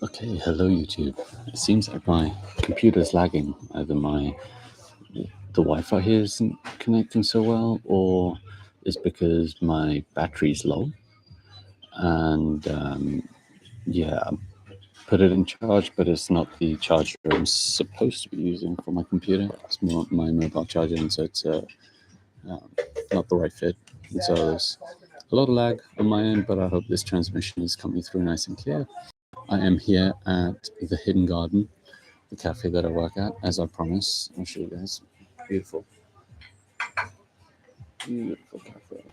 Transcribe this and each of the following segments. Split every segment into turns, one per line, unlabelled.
Okay, hello YouTube. It seems like my computer is lagging. Either the Wi-Fi here isn't connecting so well, or it's because my battery's low. And yeah, I put it in charge, but it's not the charger I'm supposed to be using for my computer. It's more my mobile charger, and so it's not the right fit. And so there's a lot of lag on my end, but I hope this transmission is coming through nice and clear. I am here at the Hidden Garden, the cafe that I work at, as I promised. I'll show you guys. Beautiful. Beautiful cafe.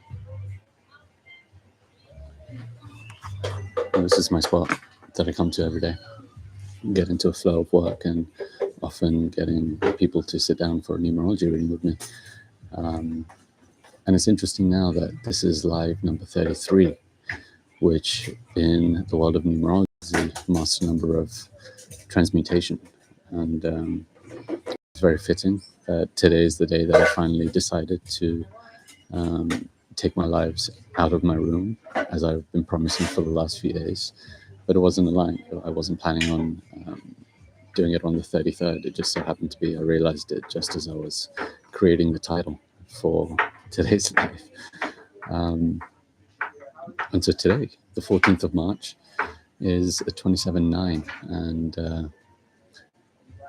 And this is my spot that I come to every day. Get into a flow of work and often getting people to sit down for a numerology reading with me. And it's interesting now that this is live number 33, which in the world of numerology is the master number of transmutation. And it's very fitting that today is the day that I finally decided to take my lives out of my room, as I've been promising for the last few days. But it wasn't aligned. I wasn't planning on doing it on the 33rd. It just so happened to be, I realized it just as I was creating the title for today's life. And so today, the 14th of March, is a 27-9, and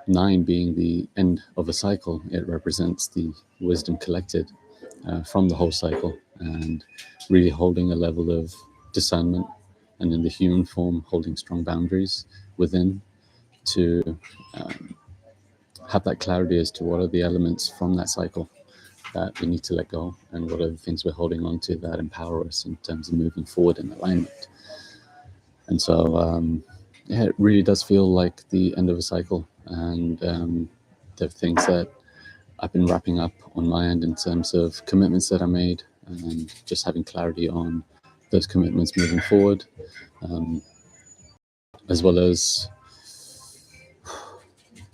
9 being the end of a cycle, it represents the wisdom collected from the whole cycle, and really holding a level of discernment, and in the human form, holding strong boundaries within to have that clarity as to what are the elements from that cycle that we need to let go, and what are the things we're holding on to that empower us in terms of moving forward in alignment. And so, yeah, it really does feel like the end of a cycle, and there are things that I've been wrapping up on my end in terms of commitments that I made, and just having clarity on those commitments moving forward, as well as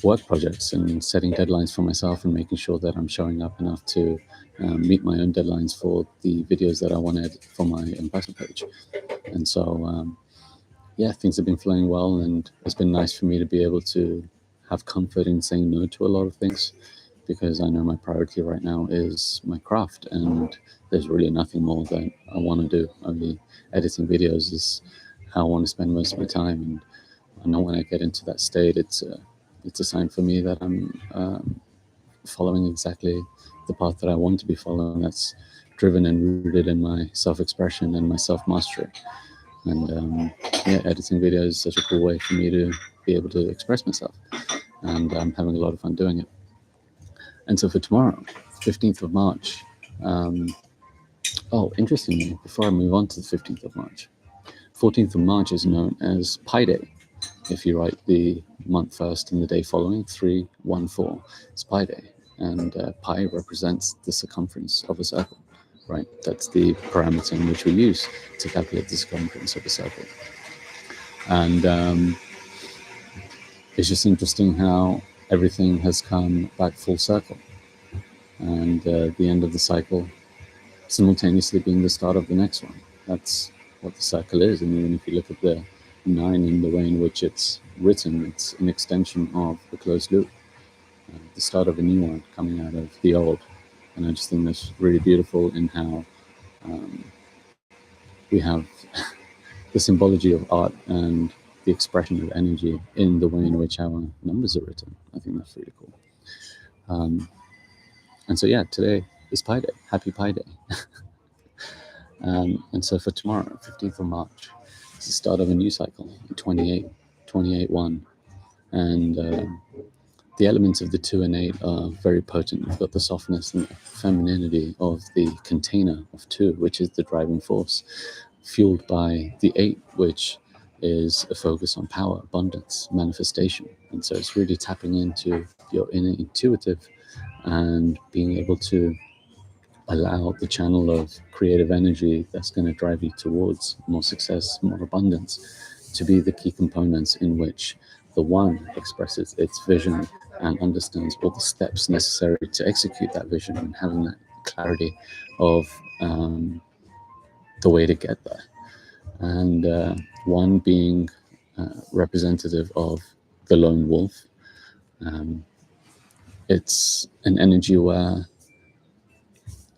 work projects and setting deadlines for myself and making sure that I'm showing up enough to meet my own deadlines for the videos that I wanted for my own personal page. And so, yeah, things have been flowing well, and it's been nice for me to be able to have comfort in saying no to a lot of things, because I know my priority right now is my craft, and there's really nothing more that I want to do. Only editing videos is how I want to spend most of my time, and I know when I get into that state, it's a sign for me that I'm following exactly the path that I want to be following, that's driven and rooted in my self-expression and my self-mastery. And yeah, editing videos is such a cool way for me to be able to express myself, and I'm having a lot of fun doing it. And so for tomorrow, 15th of March, oh, interestingly, before I move on to the 15th of March, 14th of March is known as Pi Day. If you write the month first and the day following, 314, it's Pi Day. And pi represents the circumference of a circle, right? That's the parameter in which we use to calculate the circumference of a circle. And it's just interesting how everything has come back full circle. And the end of the cycle simultaneously being the start of the next one. That's what the cycle is. And even if you look at the 9 in the way in which it's written, it's an extension of the closed loop, the start of a new one coming out of the old. And I just think that's really beautiful in how we have the symbology of art and the expression of energy in the way in which our numbers are written. I think that's really cool. And so, yeah, today is Pi Day. Happy Pi Day. And so for tomorrow, 15th of March, it's the start of a new cycle, 28-1. And the elements of the 2 and 8 are very potent. We've got the softness and the femininity of the container of 2, which is the driving force, fueled by the 8, which is a focus on power, abundance, manifestation. And so it's really tapping into your inner intuitive and being able to allow the channel of creative energy that's going to drive you towards more success, more abundance, to be the key components in which the 1 expresses its vision and understands all the steps necessary to execute that vision, and having that clarity of the way to get there. And one being representative of the lone wolf. It's an energy where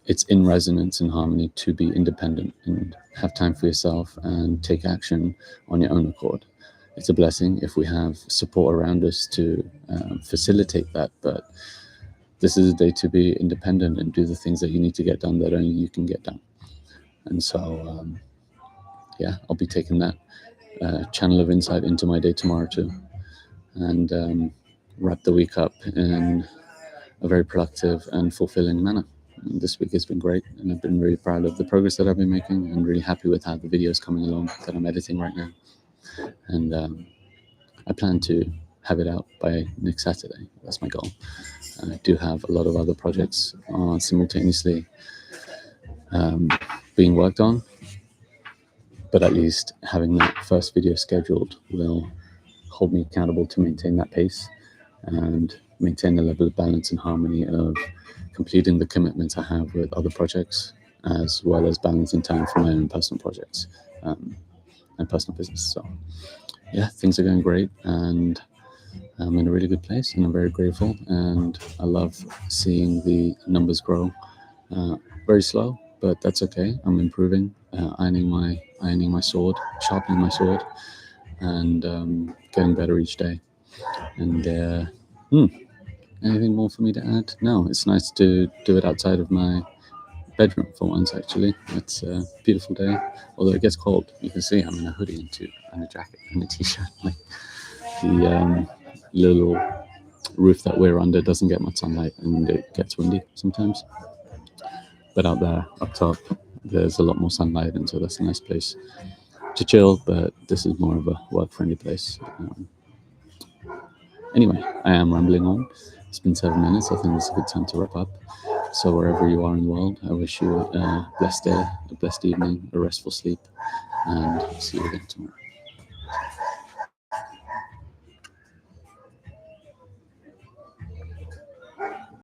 it's in resonance and harmony to be independent and have time for yourself and take action on your own accord. It's a blessing if we have support around us to facilitate that, but this is a day to be independent and do the things that you need to get done that only you can get done. And so, yeah, I'll be taking that channel of insight into my day tomorrow too, and wrap the week up in a very productive and fulfilling manner. And this week has been great, and I've been really proud of the progress that I've been making, and really happy with how the video is coming along that I'm editing right now. And I plan to have it out by next Saturday. That's my goal. And I do have a lot of other projects simultaneously being worked on, but at least having that first video scheduled will hold me accountable to maintain that pace and maintain the level of balance and harmony of completing the commitments I have with other projects, as well as balancing time for my own personal projects and personal business. So yeah, things are going great, and I'm in a really good place, and I'm very grateful, and I love seeing the numbers grow. Very slow, but that's okay. I'm improving, ironing my sword, sharpening my sword, and getting better each day. And anything more for me to add? No, it's nice to do it outside of my bedroom for once, actually. It's a beautiful day, although it gets cold. You can see I'm in a hoodie and a jacket and a t-shirt. Like the little roof that we're under doesn't get much sunlight, and it gets windy sometimes. But out there, up top, there's a lot more sunlight, and so that's a nice place to chill, but this is more of a work-friendly place. Anyway, I am rambling on. It's been 7 minutes. I think it's a good time to wrap up. So wherever you are in the world, I wish you a blessed day, a blessed evening, a restful sleep, and see you again tomorrow.